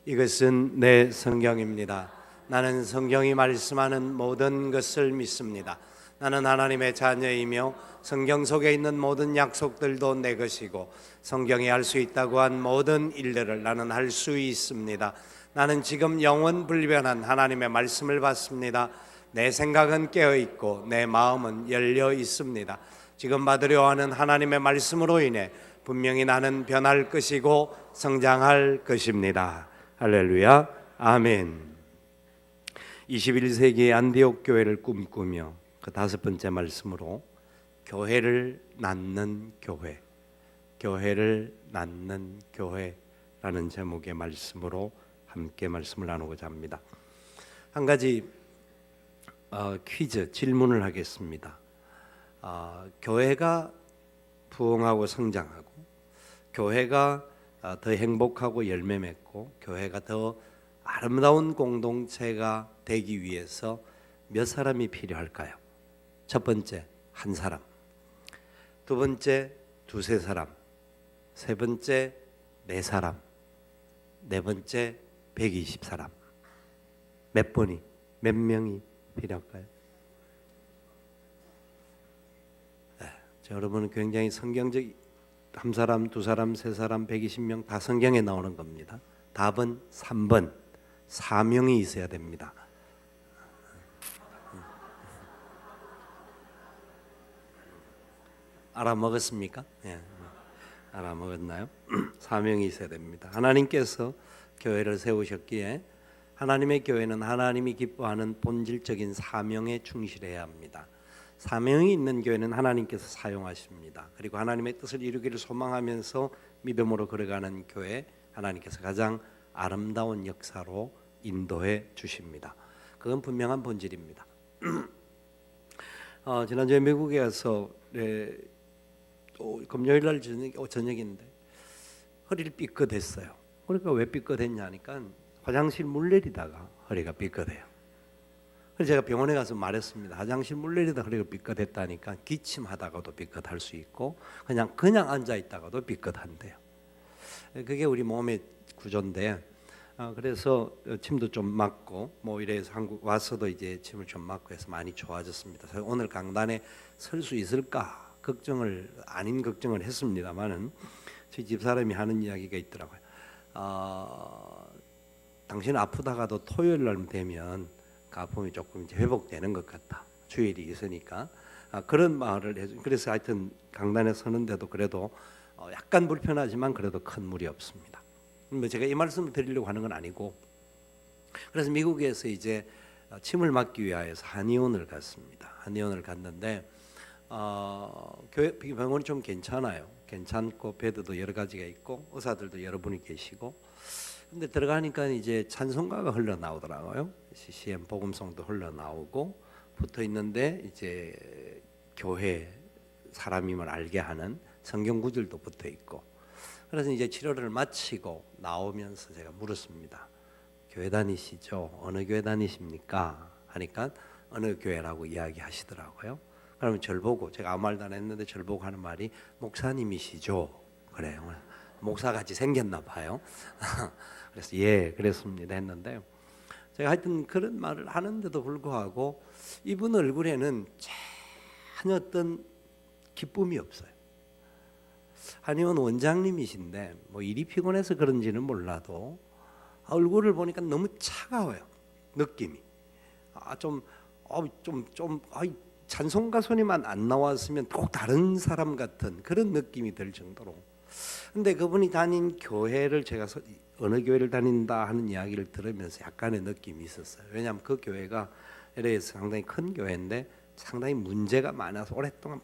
이것은 내 성경입니다. 나는 성경이 말씀하는 모든 것을 믿습니다. 나는 하나님의 자녀이며 성경 속에 있는 모든 약속들도 내 것이고 성경이 할 수 있다고 한 모든 일들을 나는 할 수 있습니다. 나는 지금 영원 불변한 하나님의 말씀을 받습니다. 내 생각은 깨어 있고 내 마음은 열려 있습니다. 지금 받으려 하는 하나님의 말씀으로 인해 분명히 나는 변할 것이고 성장할 것입니다. 할렐루야, 아멘. 21세기의 안디옥 교회를 꿈꾸며 그 다섯 번째 말씀으로 교회를 낳는 교회, 교회를 낳는 교회라는 제목의 말씀으로 함께 말씀을 나누고자 합니다. 한 가지 퀴즈 질문을 하겠습니다. 교회가 부흥하고 성장하고 교회가 더 행복하고 열매 맺고 교회가 더 아름다운 공동체가 되기 위해서 몇 사람이 필요할까요? 첫 번째, 한 사람. 두 번째, 두세 사람. 세 번째, 네 사람. 네 번째, 120사람. 몇 명이 필요할까요? 여러분은 굉장히 성경적, 한 사람, 두 사람, 세 사람, 120명 다 성경에 나오는 겁니다. 답은 3번, 4명이 있어야 됩니다. 알아먹었습니까? 예, 알아먹었나요? 4명이 있어야 됩니다. 하나님께서 교회를 세우셨기에 하나님의 교회는 하나님이 기뻐하는 본질적인 사명에 충실해야 합니다. 사명이 있는 교회는 하나님께서 사용하십니다. 그리고 하나님의 뜻을 이루기를 소망하면서 믿음으로 걸어가는 교회, 하나님께서 가장 아름다운 역사로 인도해 주십니다. 그건 분명한 본질입니다. 지난주에 미국에 가서 금요일 날 저녁인데 허리를 삐끗했어요. 그러니까 왜 삐끗했냐 하니까 화장실 물 내리다가 허리가 삐끗해요. 그래서 제가 병원에 가서 말했습니다. 화장실 물 내리다 허리가 삐끗했다니까 기침하다가도 삐끗할 수 있고 그냥 앉아 있다가도 삐끗한대요. 그게 우리 몸의 구조인데 그래서 침도 좀 맞고 뭐 이래서 한국 와서도 이제 침을 좀 맞고 해서 많이 좋아졌습니다. 그래서 오늘 강단에 설 수 있을까 아닌 걱정을 했습니다만은 저희 집사람이 하는 이야기가 있더라고요. 당신 아프다가도 토요일 날 되면 그 아픔이 조금 이제 회복되는 것 같다. 주일이 있으니까 그런 말을 해서 그래서 하여튼 강단에 서는데도 그래도 약간 불편하지만 그래도 큰 무리 없습니다. 제가 이 말씀을 드리려고 하는 건 아니고 그래서 미국에서 이제 침을 맞기 위하여서 한의원을 갔습니다. 한의원을 갔는데 교회 병원이 좀 괜찮아요. 괜찮고 베드도 여러 가지가 있고 의사들도 여러 분이 계시고 근데 들어가니까 이제 찬송가가 흘러나오더라고요. CCM 복음송도 흘러나오고 붙어 있는데 이제 교회 사람임을 알게 하는 성경 구절도 붙어 있고 그래서 이제 치료를 마치고 나오면서 제가 물었습니다. 교회 다니시죠? 어느 교회 다니십니까? 하니까 어느 교회라고 이야기하시더라고요. 그러면 절 보고 제가 아무 말도 안 했는데 절 보고 하는 말이 목사님이시죠? 그래요. 목사같이 생겼나 봐요. 그래서 예 그랬습니다 했는데 제가 하여튼 그런 말을 하는데도 불구하고 이분 얼굴에는 전혀 어떤 기쁨이 없어요. 한의원 원장님이신데 뭐 일이 피곤해서 그런지는 몰라도 얼굴을 보니까 너무 차가워요. 느낌이 찬송가 소리만 안 나왔으면 꼭 다른 사람 같은 그런 느낌이 들 정도로. 근데 그분이 다닌 교회를 제가 어느 교회를 다닌다 하는 이야기를 들으면서 약간의 느낌이 있었어요. 왜냐하면 그 교회가 LA에서 상당히 큰 교회인데 상당히 문제가 많아서 오랫동안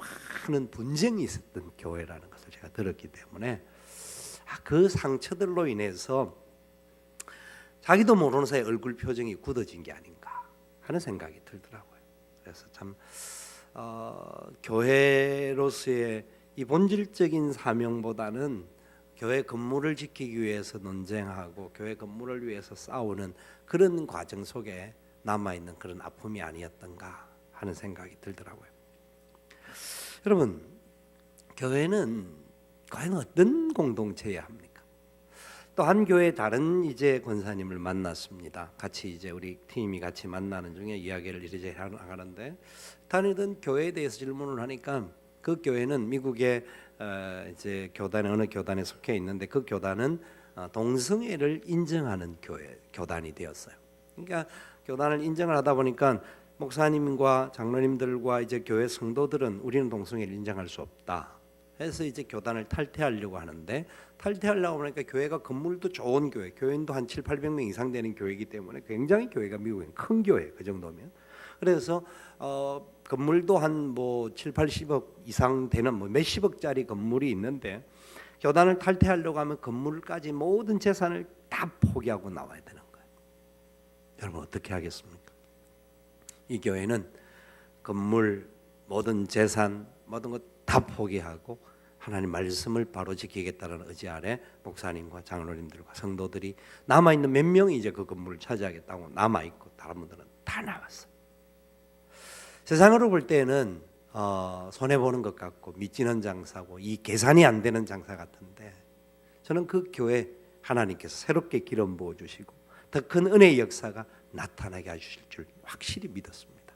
많은 분쟁이 있었던 교회라는 것을 제가 들었기 때문에 그 상처들로 인해서 자기도 모르는 사이에 얼굴 표정이 굳어진 게 아닌가 하는 생각이 들더라고요. 그래서 참 교회로서의 이 본질적인 사명보다는 교회 건물을 지키기 위해서 논쟁하고 교회 건물을 위해서 싸우는 그런 과정 속에 남아있는 그런 아픔이 아니었던가 하는 생각이 들더라고요. 여러분, 교회는 과연 어떤 공동체여야 합니까? 또 한 교회 다른 이제 권사님을 만났습니다. 같이 이제 우리 팀이 같이 만나는 중에 이야기를 이리저리 하는데 다니던 교회에 대해서 질문을 하니까 그 교회는 미국의 이제 교단에 어느 교단에 속해 있는데 그 교단은 동성애를 인정하는 교단이 되었어요. 그러니까 교단을 인정을 하다 보니까 목사님과 장로님들과 이제 교회 성도들은 우리는 동성애를 인정할 수 없다 해서 이제 교단을 탈퇴하려고 하는데 탈퇴하려고 하니까 교회가 건물도 좋은 교회, 교인도 한 700~800명 이상 되는 교회이기 때문에 굉장히 교회가 미국엔 큰 교회 그 정도면 그래서 건물도 한 뭐 7~80억 이상 되는 뭐 몇십억짜리 건물이 있는데 교단을 탈퇴하려고 하면 건물까지 모든 재산을 다 포기하고 나와야 되는 거예요. 여러분 어떻게 하겠습니까? 이 교회는 건물, 모든 재산, 모든 것 다 포기하고 하나님 말씀을 바로 지키겠다는 의지 아래 목사님과 장로님들과 성도들이 남아있는 몇 명이 이제 그 건물을 차지하겠다고 남아있고 다른 분들은 다 나왔어요. 세상으로 볼 때는 손해보는 것 같고 미치는 장사고 이 계산이 안 되는 장사 같은데 저는 그 교회 하나님께서 새롭게 기름 부어주시고 더 큰 은혜의 역사가 나타나게 해주실 줄 확실히 믿었습니다.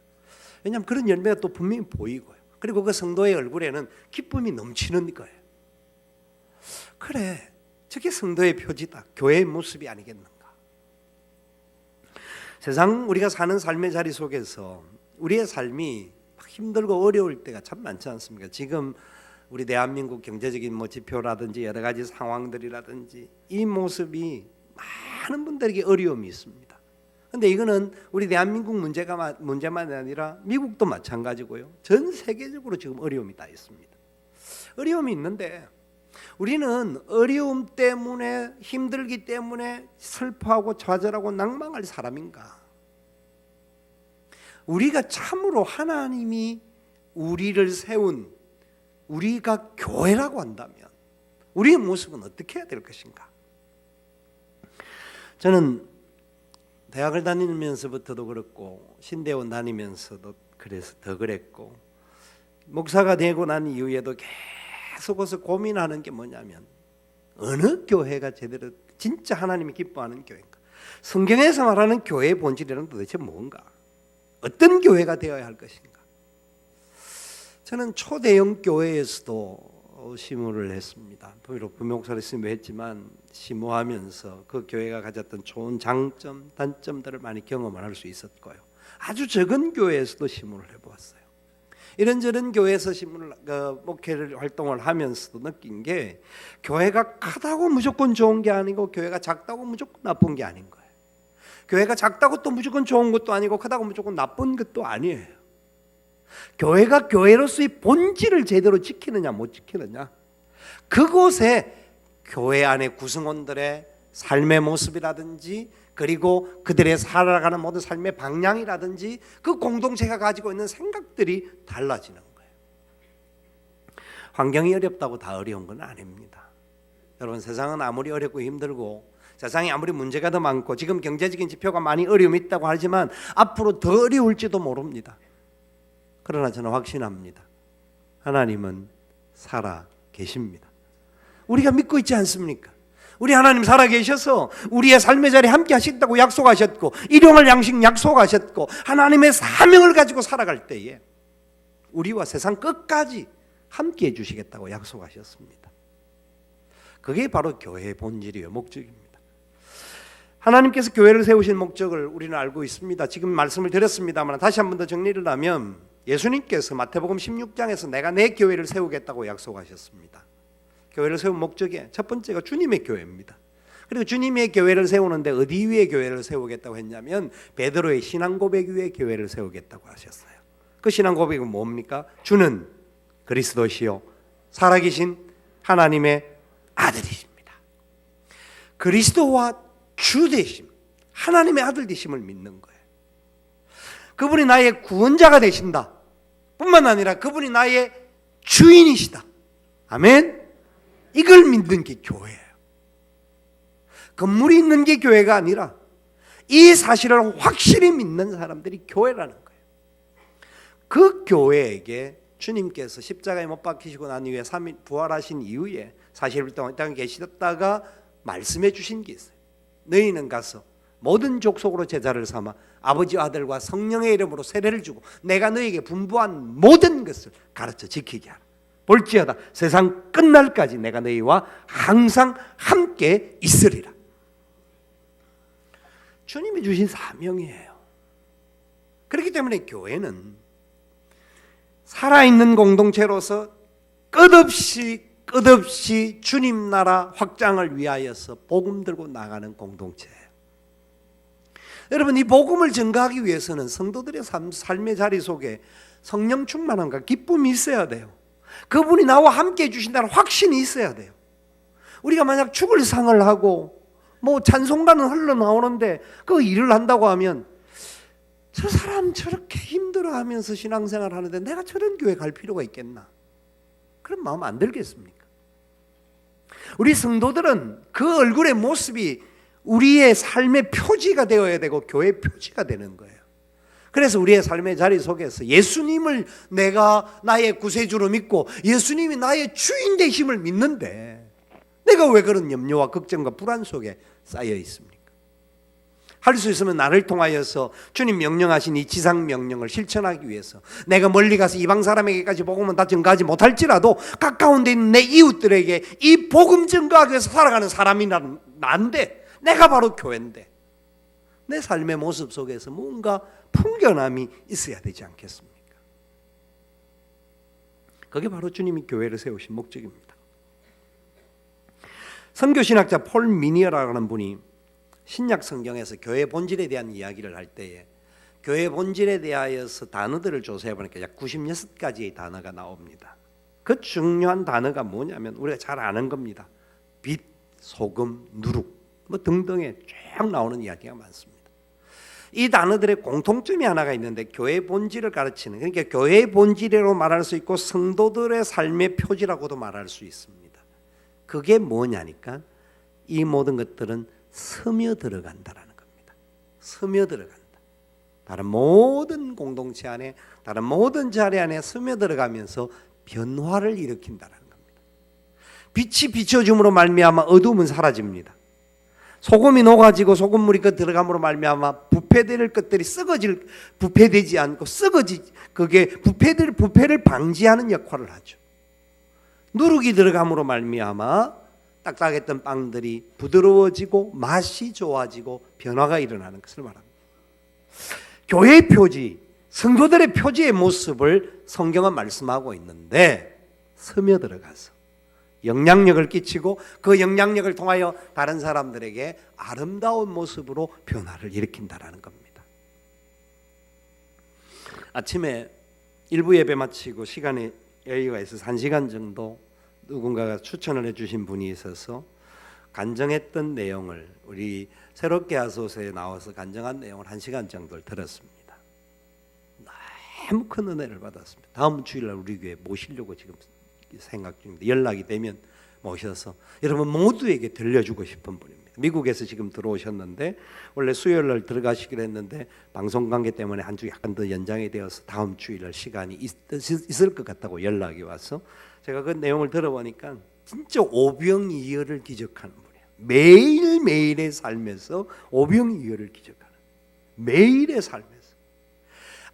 왜냐하면 그런 열매가 또 분명히 보이고요. 그리고 그 성도의 얼굴에는 기쁨이 넘치는 거예요. 그래, 저게 성도의 표지다. 교회의 모습이 아니겠는가. 세상 우리가 사는 삶의 자리 속에서 우리의 삶이 힘들고 어려울 때가 참 많지 않습니까? 지금 우리 대한민국 경제적인 뭐 지표라든지 여러 가지 상황들이라든지 이 모습이 많은 분들에게 어려움이 있습니다. 근데 이거는 우리 대한민국 문제만 아니라 미국도 마찬가지고요. 전 세계적으로 지금 어려움이 다 있습니다. 어려움이 있는데 우리는 어려움 때문에 힘들기 때문에 슬퍼하고 좌절하고 낭망할 사람인가? 우리가 참으로 하나님이 우리를 세운 우리가 교회라고 한다면 우리의 모습은 어떻게 해야 될 것인가? 저는 대학을 다니면서부터도 그렇고 신대원 다니면서도 그래서 더 그랬고 목사가 되고 난 이후에도 계속해서 고민하는 게 뭐냐면 어느 교회가 제대로 진짜 하나님이 기뻐하는 교회인가? 성경에서 말하는 교회의 본질이란 도대체 뭔가? 어떤 교회가 되어야 할 것인가? 저는 초대형 교회에서도 심호를 했습니다. 비록 부목사를 했지만 심호하면서 그 교회가 가졌던 좋은 장점, 단점들을 많이 경험을 할 수 있었고요. 아주 적은 교회에서도 심호를 해보았어요. 이런저런 교회에서 목회를 활동을 하면서도 느낀 게 교회가 크다고 무조건 좋은 게 아니고 교회가 작다고 무조건 나쁜 게 아닌 거예요. 교회가 작다고 또 무조건 좋은 것도 아니고 크다고 무조건 나쁜 것도 아니에요. 교회가 교회로서의 본질을 제대로 지키느냐 못 지키느냐, 그곳에 교회 안의 구성원들의 삶의 모습이라든지 그리고 그들의 살아가는 모든 삶의 방향이라든지 그 공동체가 가지고 있는 생각들이 달라지는 거예요. 환경이 어렵다고 다 어려운 건 아닙니다. 여러분 세상은 아무리 어렵고 힘들고 세상에 아무리 문제가 더 많고 지금 경제적인 지표가 많이 어려움이 있다고 하지만 앞으로 더 어려울지도 모릅니다. 그러나 저는 확신합니다. 하나님은 살아 계십니다. 우리가 믿고 있지 않습니까? 우리 하나님 살아 계셔서 우리의 삶의 자리에 함께 하신다고 약속하셨고 일용할 양식 약속하셨고 하나님의 사명을 가지고 살아갈 때에 우리와 세상 끝까지 함께 해주시겠다고 약속하셨습니다. 그게 바로 교회의 본질이에요. 목적입니다. 하나님께서 교회를 세우신 목적을 우리는 알고 있습니다. 지금 말씀을 드렸습니다만 다시 한 번 더 정리를 하면 예수님께서 마태복음 16장에서 내가 내 교회를 세우겠다고 약속하셨습니다. 교회를 세운 목적의 첫 번째가 주님의 교회입니다. 그리고 주님의 교회를 세우는데 어디 위에 교회를 세우겠다고 했냐면 베드로의 신앙 고백 위에 교회를 세우겠다고 하셨어요. 그 신앙 고백은 뭡니까? 주는 그리스도시요 살아계신 하나님의 아들이십니다. 그리스도와 주 되심, 하나님의 아들 되심을 믿는 거예요. 그분이 나의 구원자가 되신다 뿐만 아니라 그분이 나의 주인이시다. 아멘. 이걸 믿는 게 교회예요. 건물이 있는 게 교회가 아니라 이 사실을 확실히 믿는 사람들이 교회라는 거예요. 그 교회에게 주님께서 십자가에 못 박히시고 난 이후에 3일 부활하신 이후에 40일 동안 이 땅에 계시다가 말씀해 주신 게 있어요. 너희는 가서 모든 족속으로 제자를 삼아 아버지와 아들과 성령의 이름으로 세례를 주고 내가 너희에게 분부한 모든 것을 가르쳐 지키게 하라. 볼지어다 세상 끝날까지 내가 너희와 항상 함께 있으리라. 주님이 주신 사명이에요. 그렇기 때문에 교회는 살아있는 공동체로서 끝없이 주님 나라 확장을 위하여서 복음 들고 나가는 공동체예요. 여러분, 이 복음을 전가하기 위해서는 성도들의 삶의 자리 속에 성령 충만함과 기쁨이 있어야 돼요. 그분이 나와 함께 해주신다는 확신이 있어야 돼요. 우리가 만약 죽을 상을 하고 찬송가는 흘러나오는데 그 일을 한다고 하면 저 사람 저렇게 힘들어하면서 신앙생활 하는데 내가 저런 교회 갈 필요가 있겠나? 그런 마음 안 들겠습니까? 우리 성도들은 그 얼굴의 모습이 우리의 삶의 표지가 되어야 되고 교회의 표지가 되는 거예요. 그래서 우리의 삶의 자리 속에서 예수님을 내가 나의 구세주로 믿고 예수님이 나의 주인 되심을 믿는데 내가 왜 그런 염려와 걱정과 불안 속에 쌓여 있습니까? 할 수 있으면 나를 통하여서 주님 명령하신 이 지상 명령을 실천하기 위해서 내가 멀리 가서 이방 사람에게까지 복음은 다 전가하지 못할지라도 가까운 데 있는 내 이웃들에게 이 복음 전가하기 위해서 살아가는 사람이 난데 내가 바로 교회인데 내 삶의 모습 속에서 뭔가 풍겨남이 있어야 되지 않겠습니까? 그게 바로 주님이 교회를 세우신 목적입니다. 선교신학자 폴 미니어라는 분이 신약 성경에서 교회 본질에 대한 이야기를 할 때에 교회 본질에 대하여서 단어들을 조사해 보니까 약 96가지의 단어가 나옵니다. 그 중요한 단어가 뭐냐면 우리가 잘 아는 겁니다. 빛, 소금, 누룩 등등의 쭉 나오는 이야기가 많습니다. 이 단어들의 공통점이 하나가 있는데 교회의 본질을 가르치는, 그러니까 교회의 본질이라고 말할 수 있고 성도들의 삶의 표지라고도 말할 수 있습니다. 그게 뭐냐니까 이 모든 것들은 스며 들어간다라는 겁니다. 스며 들어간다. 다른 모든 공동체 안에, 다른 모든 자리 안에 스며 들어가면서 변화를 일으킨다라는 겁니다. 빛이 비춰줌으로 말미암아 어두움은 사라집니다. 소금이 녹아지고 소금물이 그 들어감으로 말미암아 부패될 것들이 부패되지 않고 그게 부패를 방지하는 역할을 하죠. 누룩이 들어감으로 말미암아 딱딱했던 빵들이 부드러워지고 맛이 좋아지고 변화가 일어나는 것을 말합니다. 교회의 표지, 성도들의 표지의 모습을 성경은 말씀하고 있는데 스며들어가서 영향력을 끼치고 그 영향력을 통하여 다른 사람들에게 아름다운 모습으로 변화를 일으킨다라는 겁니다. 아침에 일부 예배 마치고 시간이 여유가 있어서 1시간 정도 누군가가 추천을 해주신 분이 있어서 간증했던 내용을, 우리 새롭게 하소서에 나와서 간증한 내용을 1시간 정도를 들었습니다. 너무 큰 은혜를 받았습니다. 다음 주일날 우리 교회 모시려고 지금 생각 중입니다. 연락이 되면 모셔서 여러분 모두에게 들려주고 싶은 분입니다. 미국에서 지금 들어오셨는데 원래 수요일날 들어가시기로 했는데 방송 관계 때문에 한 주 약간 더 연장이 되어서 다음 주일날 시간이 있을 것 같다고 연락이 와서 제가 그 내용을 들어보니까 진짜 오병이어를 기적하는 분이에요. 매일매일의 삶에서 오병이어를 기적하는, 매일의 삶에서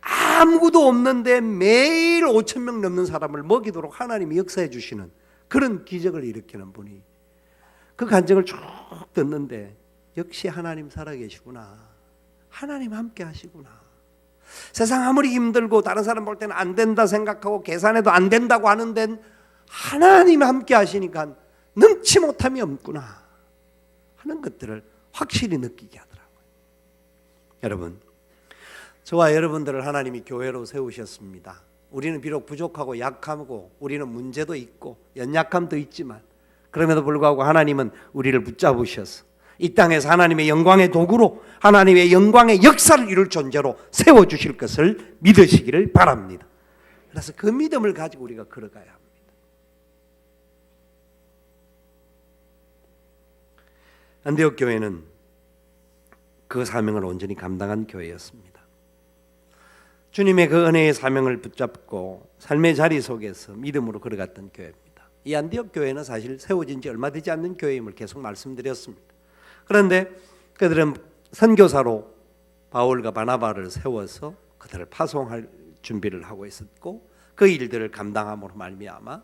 아무것도 없는데 매일 5,000명 넘는 사람을 먹이도록 하나님이 역사해 주시는 그런 기적을 일으키는 분이, 그 간증을 쭉 듣는데 역시 하나님 살아계시구나, 하나님 함께 하시구나. 세상 아무리 힘들고 다른 사람 볼 때는 안 된다 생각하고 계산해도 안 된다고 하는 데는 하나님 함께 하시니까 능치 못함이 없구나 하는 것들을 확실히 느끼게 하더라고요. 여러분, 저와 여러분들을 하나님이 교회로 세우셨습니다. 우리는 비록 부족하고 약하고 우리는 문제도 있고 연약함도 있지만 그럼에도 불구하고 하나님은 우리를 붙잡으셔서 이 땅에서 하나님의 영광의 도구로 하나님의 영광의 역사를 이룰 존재로 세워주실 것을 믿으시기를 바랍니다. 그래서 그 믿음을 가지고 우리가 걸어가야 합니다. 안디옥 교회는 그 사명을 온전히 감당한 교회였습니다. 주님의 그 은혜의 사명을 붙잡고 삶의 자리 속에서 믿음으로 걸어갔던 교회입니다. 이 안디옥 교회는 사실 세워진 지 얼마 되지 않는 교회임을 계속 말씀드렸습니다. 그런데 그들은 선교사로 바울과 바나바를 세워서 그들을 파송할 준비를 하고 있었고, 그 일들을 감당함으로 말미암아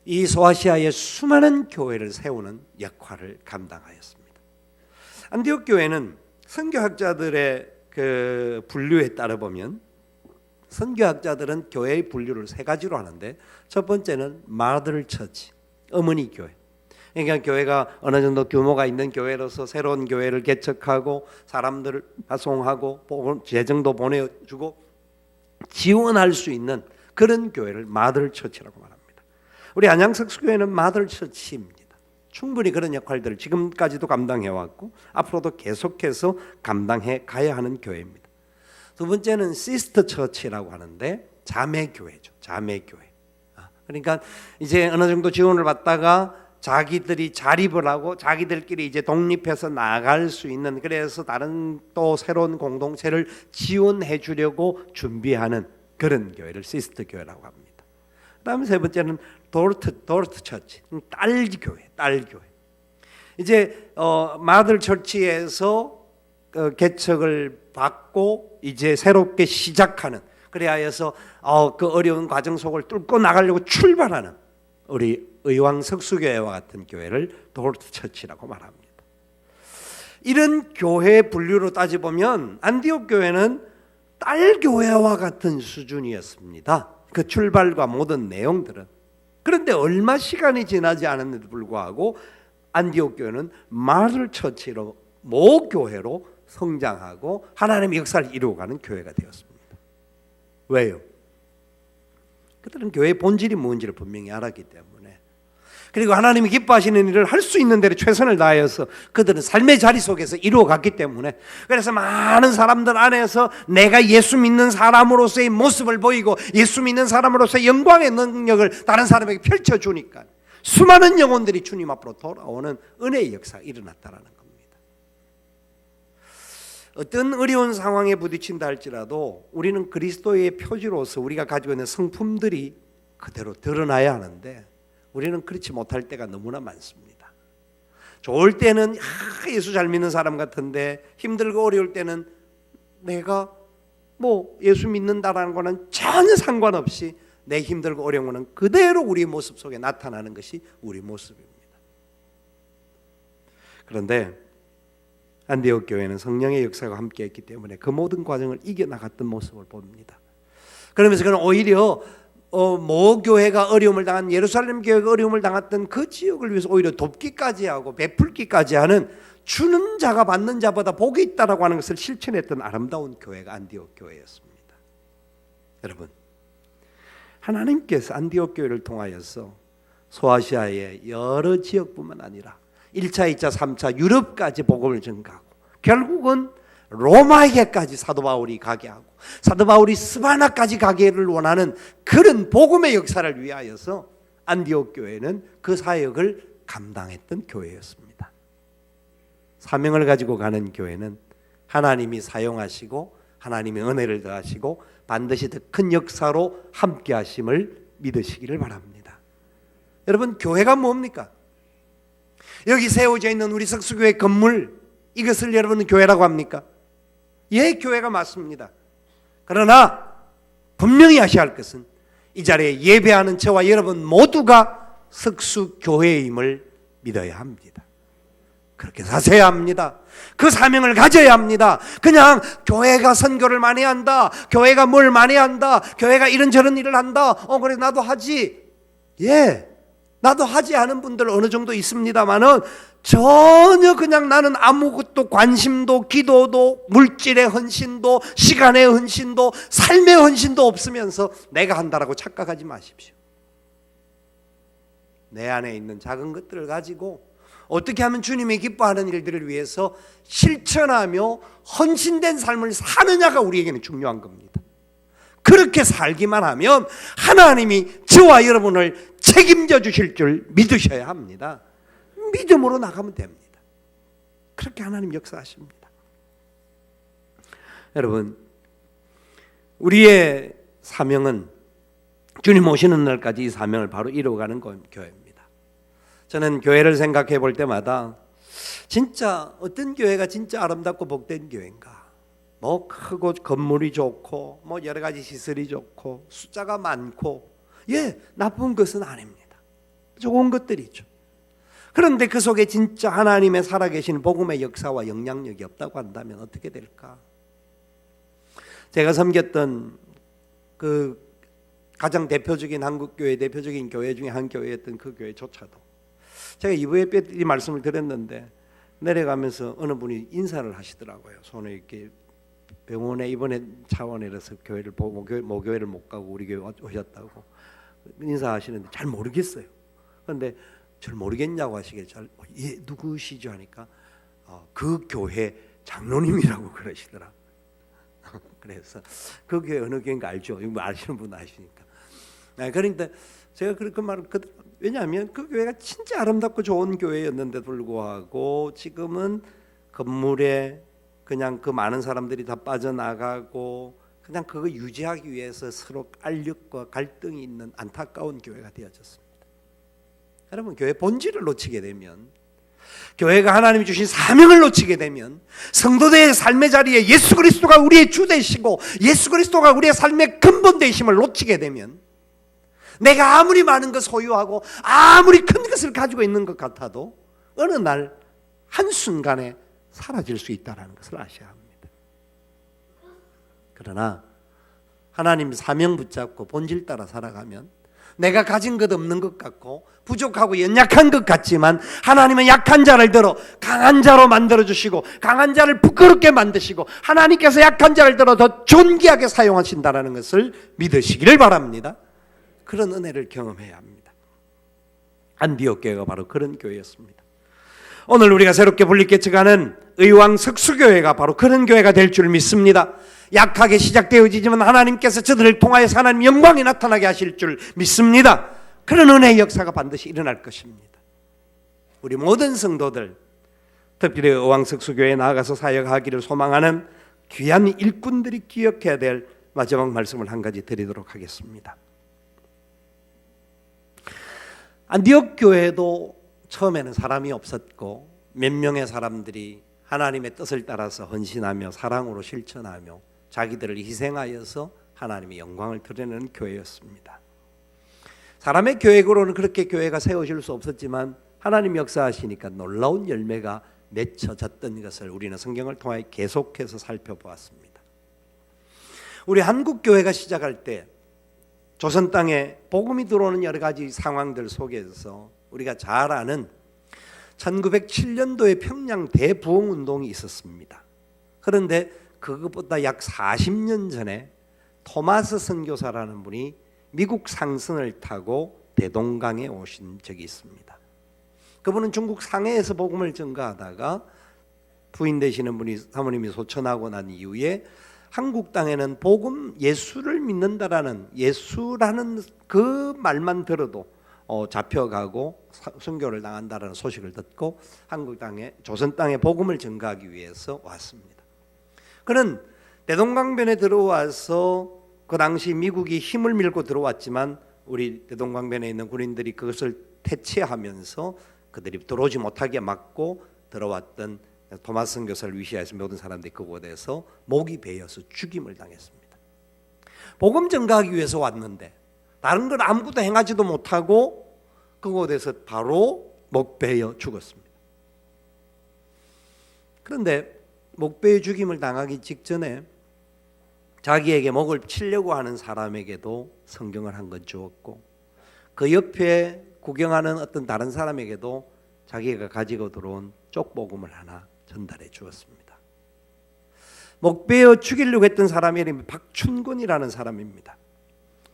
이 소아시아의 수많은 교회를 세우는 역할을 감당하였습니다. 안디옥 교회는 선교학자들의 그 분류에 따라 보면, 선교학자들은 교회의 분류를 세 가지로 하는데, 첫 번째는 마더 처치, 어머니 교회. 그러니까 교회가 어느 정도 규모가 있는 교회로서 새로운 교회를 개척하고 사람들을 파송하고 재정도 보내주고 지원할 수 있는 그런 교회를 마더 처치라고 말합니다. 우리 안양석수교회는 마더 처치입니다. 충분히 그런 역할들을 지금까지도 감당해왔고 앞으로도 계속해서 감당해 가야 하는 교회입니다. 두 번째는 시스터 처치라고 하는데 자매교회죠. 자매교회. 그러니까 이제 어느 정도 지원을 받다가 자기들이 자립을 하고 자기들끼리 이제 독립해서 나아갈 수 있는, 그래서 다른 또 새로운 공동체를 지원해 주려고 준비하는 그런 교회를 시스터 교회라고 합니다. 그다음에 세 번째는 도르트 처치, 딸 교회, 딸 교회. 이제 마들 처치에서 개척을 받고 이제 새롭게 시작하는, 그래야 해서 그 어려운 과정 속을 뚫고 나가려고 출발하는 우리 의왕 석수교회와 같은 교회를 도르트 처치라고 말합니다. 이런 교회 분류로 따져보면 안디옥 교회는 딸 교회와 같은 수준이었습니다. 그 출발과 모든 내용들은. 그런데 얼마 시간이 지나지 않았는데도 불구하고 안디옥 교회는 마들 처치로 모교회로 성장하고 하나님의 역사를 이루어가는 교회가 되었습니다. 왜요? 그들은 교회의 본질이 뭔지를 분명히 알았기 때문에, 그리고 하나님이 기뻐하시는 일을 할 수 있는 대로 최선을 다하여서 그들은 삶의 자리 속에서 이루어갔기 때문에, 그래서 많은 사람들 안에서 내가 예수 믿는 사람으로서의 모습을 보이고 예수 믿는 사람으로서의 영광의 능력을 다른 사람에게 펼쳐주니까 수많은 영혼들이 주님 앞으로 돌아오는 은혜의 역사가 일어났다는 겁니다. 어떤 어려운 상황에 부딪힌다 할지라도 우리는 그리스도의 표지로서 우리가 가지고 있는 성품들이 그대로 드러나야 하는데, 우리는 그렇지 못할 때가 너무나 많습니다. 좋을 때는 예수 잘 믿는 사람 같은데, 힘들고 어려울 때는 내가 예수 믿는다라는 거는 전혀 상관없이 내 힘들고 어려운 거는 그대로 우리 모습 속에 나타나는 것이 우리 모습입니다. 그런데 안디옥 교회는 성령의 역사가 함께했기 때문에 그 모든 과정을 이겨나갔던 모습을 봅니다. 그러면서 그는 오히려 모교회가 어려움을 당한, 예루살렘 교회가 어려움을 당했던 그 지역을 위해서 오히려 돕기까지 하고 베풀기까지 하는, 주는 자가 받는 자보다 복이 있다라고 하는 것을 실천했던 아름다운 교회가 안디옥 교회였습니다. 여러분, 하나님께서 안디옥 교회를 통하여서 소아시아의 여러 지역뿐만 아니라 1차, 2차, 3차 유럽까지 복음을 전가하고 결국은 로마에게까지 사도 바울이 가게 하고 사도 바울이 스바나까지 가기를 원하는 그런 복음의 역사를 위하여서 안디옥 교회는 그 사역을 감당했던 교회였습니다. 사명을 가지고 가는 교회는 하나님이 사용하시고 하나님의 은혜를 더하시고 반드시 더 큰 역사로 함께 하심을 믿으시기를 바랍니다. 여러분, 교회가 뭡니까? 여기 세워져 있는 우리 석수교회 건물, 이것을 여러분은 교회라고 합니까? 예, 교회가 맞습니다. 그러나 분명히 아셔야 할 것은 이 자리에 예배하는 저와 여러분 모두가 석수교회임을 믿어야 합니다. 그렇게 사셔야 합니다. 그 사명을 가져야 합니다. 그냥 교회가 선교를 많이 한다, 교회가 뭘 많이 한다, 교회가 이런저런 일을 한다, 그래 나도 하지, 예, 나도 하지 하는 분들 어느 정도 있습니다만은 전혀 그냥 나는 아무것도 관심도 기도도 물질의 헌신도 시간의 헌신도 삶의 헌신도 없으면서 내가 한다라고 착각하지 마십시오. 내 안에 있는 작은 것들을 가지고 어떻게 하면 주님이 기뻐하는 일들을 위해서 실천하며 헌신된 삶을 사느냐가 우리에게는 중요한 겁니다. 그렇게 살기만 하면 하나님이 저와 여러분을 책임져 주실 줄 믿으셔야 합니다. 믿음으로 나가면 됩니다. 그렇게 하나님 역사하십니다. 여러분, 우리의 사명은 주님 오시는 날까지 이 사명을 바로 이루어가는 교회입니다. 저는 교회를 생각해 볼 때마다 진짜 어떤 교회가 진짜 아름답고 복된 교회인가? 뭐 크고 건물이 좋고 뭐 여러 가지 시설이 좋고 숫자가 많고, 나쁜 것은 아닙니다. 좋은 것들이죠. 그런데 그 속에 진짜 하나님의 살아계신 복음의 역사와 영향력이 없다고 한다면 어떻게 될까? 제가 섬겼던 그 가장 대표적인 한국교회, 대표적인 교회 중에 한 교회였던 그 교회조차도 제가 이브에 이 말씀을 드렸는데 내려가면서 어느 분이 인사를 하시더라고요. 손에 이렇게 병원에 입원의 차원이라서 교회를 보고 모교회를 못 가고 우리 교회 오셨다고 인사하시는데 잘 모르겠어요. 그런데 잘 모르겠냐고 하시길래 누구시죠 하니까 그 교회 장로님이라고 그러시더라. 그래서 그 교회 어느 교회인가 알죠? 이거 아시는 분 아시니까. 그러니까 제가 그렇게 말을 왜냐하면 그 교회가 진짜 아름답고 좋은 교회였는데 불구하고 지금은 건물에 그냥 그 많은 사람들이 다 빠져나가고 그냥 그거 유지하기 위해서 서로 알력과 갈등이 있는 안타까운 교회가 되어졌습니다. 여러분, 교회 본질을 놓치게 되면, 교회가 하나님이 주신 사명을 놓치게 되면, 성도들의 삶의 자리에 예수 그리스도가 우리의 주 되시고 예수 그리스도가 우리의 삶의 근본 되심을 놓치게 되면, 내가 아무리 많은 것 소유하고 아무리 큰 것을 가지고 있는 것 같아도 어느 날 한순간에 사라질 수 있다는 것을 아셔야 합니다. 그러나 하나님 사명 붙잡고 본질 따라 살아가면 내가 가진 것 없는 것 같고 부족하고 연약한 것 같지만 하나님은 약한 자를 들어 강한 자로 만들어주시고 강한 자를 부끄럽게 만드시고 하나님께서 약한 자를 들어 더 존귀하게 사용하신다는 것을 믿으시기를 바랍니다. 그런 은혜를 경험해야 합니다. 안디옥 교회가 바로 그런 교회였습니다. 오늘 우리가 새롭게 분립개척하는 의왕 석수교회가 바로 그런 교회가 될 줄 믿습니다. 약하게 시작되어지지만 하나님께서 저들을 통하여서 하나님 영광이 나타나게 하실 줄 믿습니다. 그런 은혜의 역사가 반드시 일어날 것입니다. 우리 모든 성도들, 특별히 의왕 석수교회에 나아가서 사역하기를 소망하는 귀한 일꾼들이 기억해야 될 마지막 말씀을 한 가지 드리도록 하겠습니다. 안디옥 교회도 처음에는 사람이 없었고 몇 명의 사람들이 하나님의 뜻을 따라서 헌신하며 사랑으로 실천하며 자기들을 희생하여서 하나님의 영광을 드러내는 교회였습니다. 사람의 계획으로는 그렇게 교회가 세워질 수 없었지만 하나님 역사하시니까 놀라운 열매가 맺혀졌던 것을 우리는 성경을 통해 계속해서 살펴보았습니다. 우리 한국 교회가 시작할 때 조선 땅에 복음이 들어오는 여러 가지 상황들 속에서 우리가 잘 아는 1907년도에 평양 대부흥운동이 있었습니다. 그런데 그것보다 약 40년 전에 토마스 선교사라는 분이 미국 상선을 타고 대동강에 오신 적이 있습니다. 그분은 중국 상해에서 복음을 전가하다가 부인 되시는 분이 사모님이 소천하고 난 이후에 한국 땅에는 복음 예수를 믿는다라는 예수라는 그 말만 들어도 잡혀가고 순교를 당한다라는 소식을 듣고 한국 땅에 조선 땅에 복음을 전가하기 위해서 왔습니다. 그는 대동강변에 들어와서 그 당시 미국이 힘을 밀고 들어왔지만 우리 대동강변에 있는 군인들이 그것을 퇴치하면서 그들이 들어오지 못하게 막고 들어왔던 토마스 선교사를 위시해서 모든 사람들이 그곳에서 목이 베어서 죽임을 당했습니다. 복음 전가하기 위해서 왔는데 다른 걸 아무것도 행하지도 못하고 그곳에서 바로 목 베어 죽었습니다. 그런데 목 베어 죽임을 당하기 직전에 자기에게 목을 치려고 하는 사람에게도 성경을 한 권 주었고 그 옆에 구경하는 어떤 다른 사람에게도 자기가 가지고 들어온 쪽복음을 하나 전달해 주었습니다. 목 베어 죽이려고 했던 사람의 이름이 박춘곤이라는 사람입니다.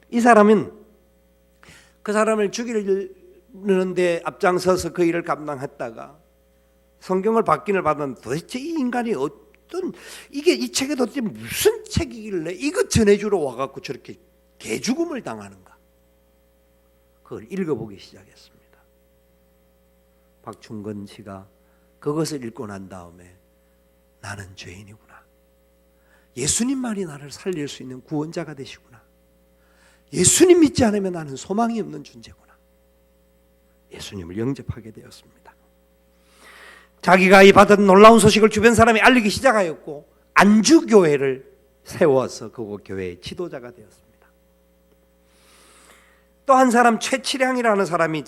이 사람은 그 사람을 죽이려는데 앞장서서 그 일을 감당했다가 성경을 받기를 받았는데 도대체 이 인간이 어떤 이 책에 도대체 무슨 책이길래 이것 전해주러 와갖고 저렇게 개죽음을 당하는가? 그걸 읽어보기 시작했습니다. 박충건 씨가 그것을 읽고 난 다음에 나는 죄인이구나. 예수님만이 나를 살릴 수 있는 구원자가 되시구나. 예수님 믿지 않으면 나는 소망이 없는 존재구나. 예수님을 영접하게 되었습니다. 자기가 이 받은 놀라운 소식을 주변 사람이 알리기 시작하였고 안주교회를 세워서 그곳 교회의 지도자가 되었습니다. 또 한 사람 최치량이라는 사람이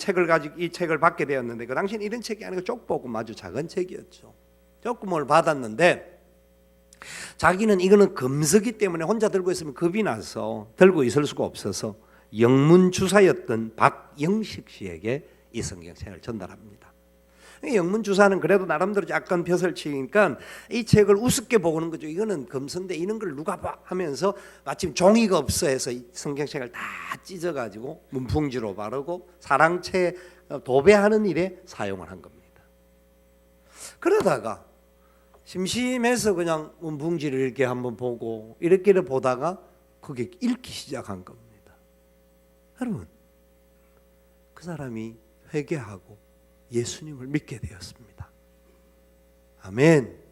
이 책을 받게 되었는데 그 당시엔 이런 책이 아니고 쪽보고 아주 작은 책이었죠. 쪽보를 받았는데 자기는 이거는 금서기 때문에 혼자 들고 있으면 겁이 나서 들고 있을 수가 없어서 영문주사였던 박영식 씨에게 이 성경책을 전달합니다. 영문주사는 그래도 나름대로 약간 벼슬 치니까 이 책을 우습게 보는 거죠. 이거는 금서인데 이런 걸 누가 봐 하면서 마침 종이가 없어 해서 이 성경책을 다 찢어가지고 문풍지로 바르고 사랑채 도배하는 일에 사용을 한 겁니다. 그러다가 심심해서 그냥 문풍지를 이렇게 한번 보고 이렇게 보다가 그게 읽기 시작한 겁니다. 여러분, 그 사람이 회개하고 예수님을 믿게 되었습니다. 아멘.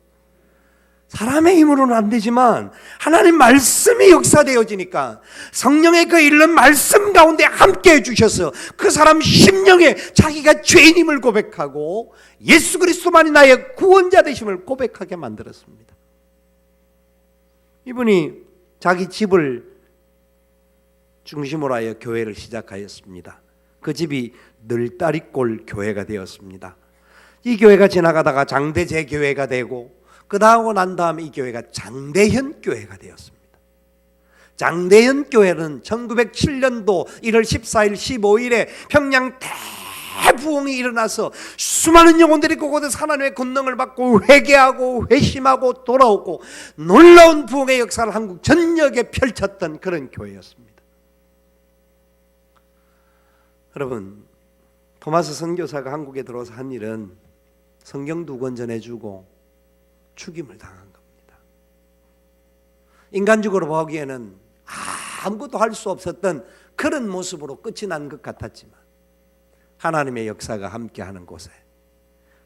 사람의 힘으로는 안 되지만 하나님 말씀이 역사되어지니까 성령의 그 일른 말씀 가운데 함께 해주셔서 그 사람 심령에 자기가 죄인임을 고백하고 예수 그리스도만이 나의 구원자 되심을 고백하게 만들었습니다. 이분이 자기 집을 중심으로 하여 교회를 시작하였습니다. 그 집이 늘다리골 교회가 되었습니다. 이 교회가 지나가다가 장대제 교회가 되고 그러고 난 다음에 이 교회가 장대현 교회가 되었습니다. 장대현 교회는 1907년도 1월 14일 15일에 평양 대부흥이 일어나서 수많은 영혼들이 그곳에서 하나님의 권능을 받고 회개하고 회심하고 돌아오고 놀라운 부흥의 역사를 한국 전역에 펼쳤던 그런 교회였습니다. 여러분, 토마스 선교사가 한국에 들어와서 한 일은 성경 2권 전해주고 죽임을 당한 겁니다. 인간적으로 보기에는 아무것도 할 수 없었던 그런 모습으로 끝이 난 것 같았지만 하나님의 역사가 함께하는 곳에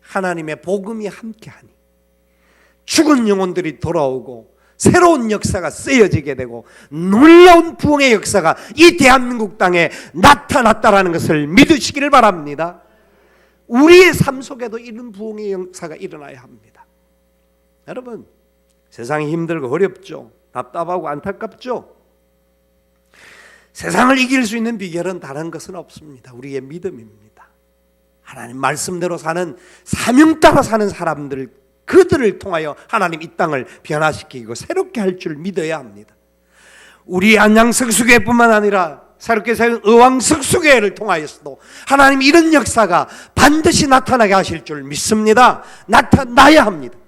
하나님의 복음이 함께하니 죽은 영혼들이 돌아오고 새로운 역사가 쓰여지게 되고 놀라운 부흥의 역사가 이 대한민국 땅에 나타났다라는 것을 믿으시기를 바랍니다. 우리의 삶 속에도 이런 부흥의 역사가 일어나야 합니다. 여러분, 세상이 힘들고 어렵죠. 답답하고 안타깝죠. 세상을 이길 수 있는 비결은 다른 것은 없습니다. 우리의 믿음입니다. 하나님 말씀대로 사는, 사명 따라 사는 사람들, 그들을 통하여 하나님 이 땅을 변화시키고 새롭게 할 줄 믿어야 합니다. 우리 안양석수교회뿐만 아니라 새롭게 세운 의왕석수교회를 통하여서도 하나님 이런 역사가 반드시 나타나게 하실 줄 믿습니다. 나타나야 합니다.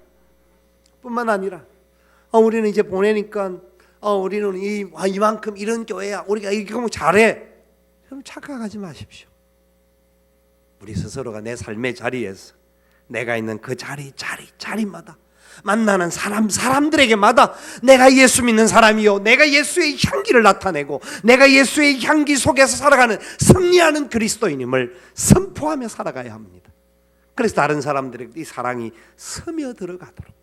뿐만 아니라 우리는 이제 보내니까 우리는 이만큼 이런 교회야, 우리가 이렇게 하면 잘해, 여러분 착각하지 마십시오. 우리 스스로가 내 삶의 자리에서 내가 있는 그 자리마다 만나는 사람들에게마다 내가 예수 믿는 사람이요, 내가 예수의 향기를 나타내고 내가 예수의 향기 속에서 살아가는 승리하는 그리스도인임을 선포하며 살아가야 합니다. 그래서 다른 사람들에게 이 사랑이 스며들어가도록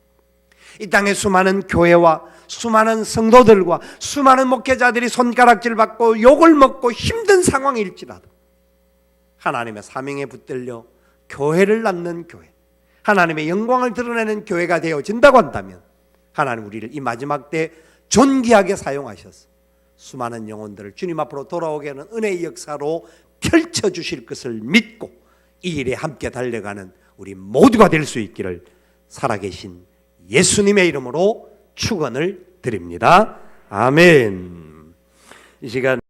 이 땅의 수많은 교회와 수많은 성도들과 수많은 목회자들이 손가락질 받고 욕을 먹고 힘든 상황일지라도 하나님의 사명에 붙들려 교회를 낳는 교회, 하나님의 영광을 드러내는 교회가 되어진다고 한다면 하나님 우리를 이 마지막 때 존귀하게 사용하셔서 수많은 영혼들을 주님 앞으로 돌아오게 하는 은혜의 역사로 펼쳐주실 것을 믿고 이 일에 함께 달려가는 우리 모두가 될 수 있기를 살아계신 예수님의 이름으로 축원을 드립니다. 아멘. 이 시간